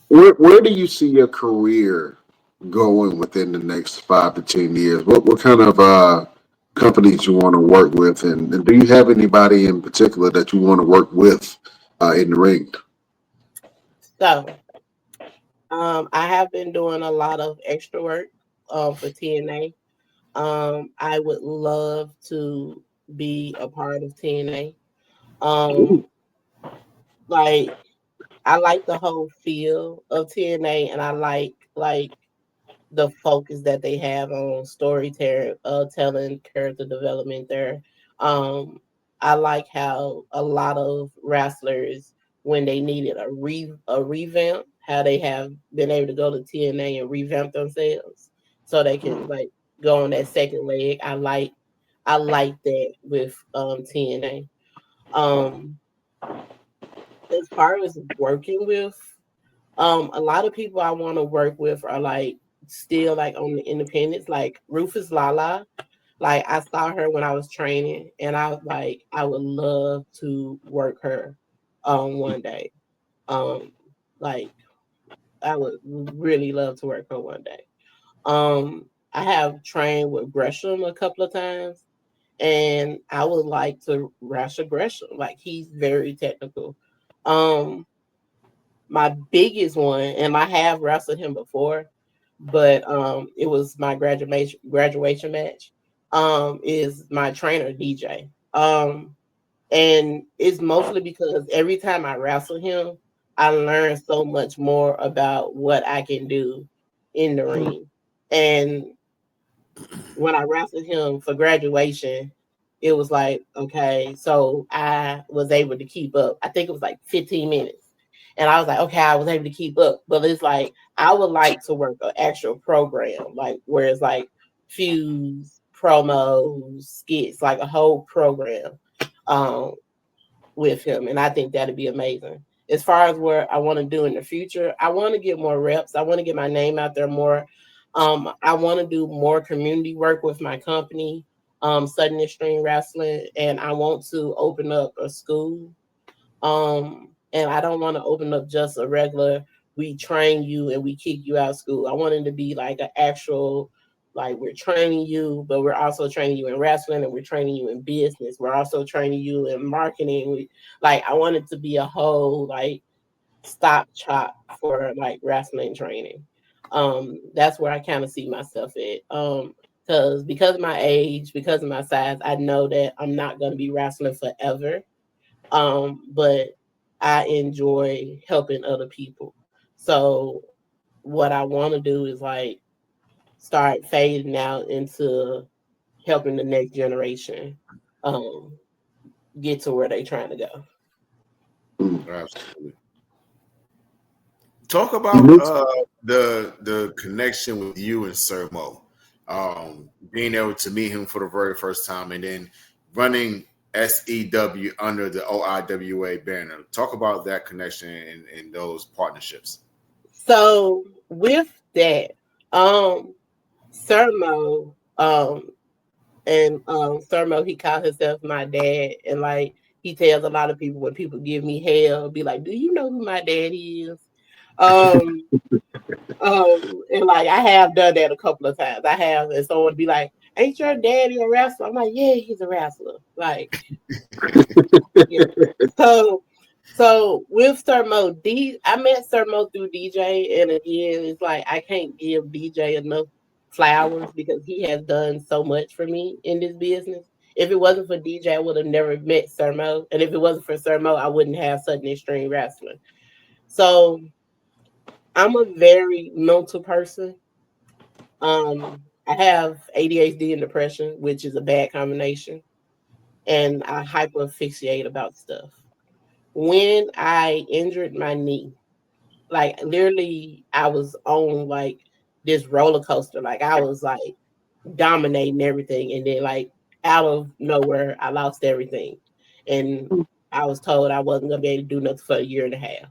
Where do you see your career going within the next 5 to 10 years? What kind of companies you want to work with, and do you have anybody in particular that you want to work with in the ring? So, I have been doing a lot of extra work for TNA. I would love to be a part of TNA. Um, like I like the whole feel of TNA, and I like the focus that they have on storytelling, telling character development there. Um, I like how a lot of wrestlers, when they needed a revamp, how they have been able to go to TNA and revamp themselves so they can like go on that second leg. I like that with TNA. Um, as far as working with, a lot of people I want to work with are like still like on the independents, like Rufus Lala. Like I saw her when I was training, and I was like, I would love to work her one day. Um, like I would really love to work her one day. I have trained with Gresham a couple of times, and I would like to wrestle Gresham. Like he's very technical. Um, my biggest one, and I have wrestled him before, but it was my graduation match. Is my trainer DJ. And it's mostly because every time I wrestle him, I learn so much more about what I can do in the ring. And when I wrestled him for graduation, it was like, okay, so I was able to keep up. I think it was like 15 minutes. And I was like, okay, I was able to keep up. But it's like, I would like to work an actual program, like where it's like fuse, promos, skits, like a whole program um, with him. And I think that'd be amazing. As far as what I want to do in the future, I want to get more reps. I want to get my name out there more. I want to do more community work with my company, Sudden Extreme Wrestling, and I want to open up a school. And I don't want to open up just a regular we train you and we kick you out of school. I want it to be like an actual like we're training you, but we're also training you in wrestling and we're training you in business. We're also training you in marketing. Like I want it to be a whole like stop shop for like wrestling training. That's where I kind of see myself at. Because of my age, because of my size, I know that I'm not going to be wrestling forever. But I enjoy helping other people. So what I want to do is like start fading out into helping the next generation um get to where they trying to go. Absolutely. Talk You about mentioned the connection with you and Sir Mo. Being able to meet him for the very first time and then running SEW under the OIWA banner. Talk about that connection and those partnerships. So with that, um Sermo, Sermo, he called himself my dad, and like he tells a lot of people when people give me hell, be like, "Do you know who my dad is?" Um, and like I have done that a couple of times. I have, and someone be like, "Ain't your daddy a wrestler?" I'm like, "Yeah, he's a wrestler." Like, yeah. So, so with Sir Mo, I met Sir Mo through DJ, and again, it's like I can't give DJ enough flowers because he has done so much for me in this business. If it wasn't for DJ, I would have never met Sir Mo, and if it wasn't for Sir Mo, I wouldn't have such an extreme wrestling. So I'm a very mental person. I have ADHD and depression, which is a bad combination, and I hyper asphyxiate about stuff. When I injured my knee, like literally, I was on like this roller coaster. Like I was like dominating everything, and then like out of nowhere, I lost everything, and I was told I wasn't gonna be able to do nothing for a year and a half.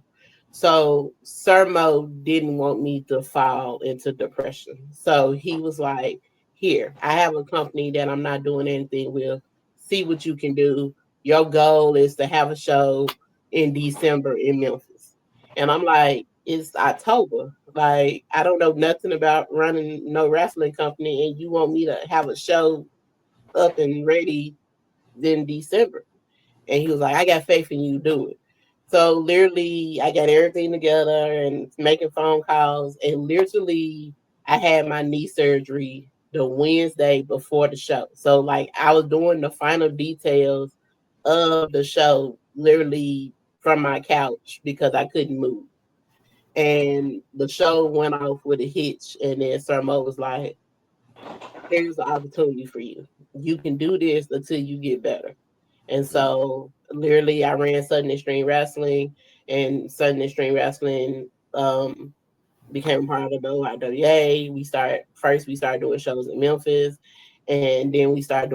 So Sermo didn't want me to fall into depression. So he was like, "Here, I have a company that I'm not doing anything with. See what you can do. Your goal is to have a show in December in Memphis." And I'm like, it's October. Like, I don't know nothing about running no wrestling company, and you want me to have a show up and ready in December. And he was like, I got faith in you, do it. So literally I got everything together and making phone calls, and literally I had my knee surgery the Wednesday before the show. So like I was doing the final details of the show literally from my couch because I couldn't move. And the show went off with a hitch, and then Sir Mo was like, there's an opportunity for you. You can do this until you get better. And so literally I ran Southern Extreme Wrestling, and Southern Extreme Wrestling became part of the OIWA. We started doing shows in Memphis, and then we started doing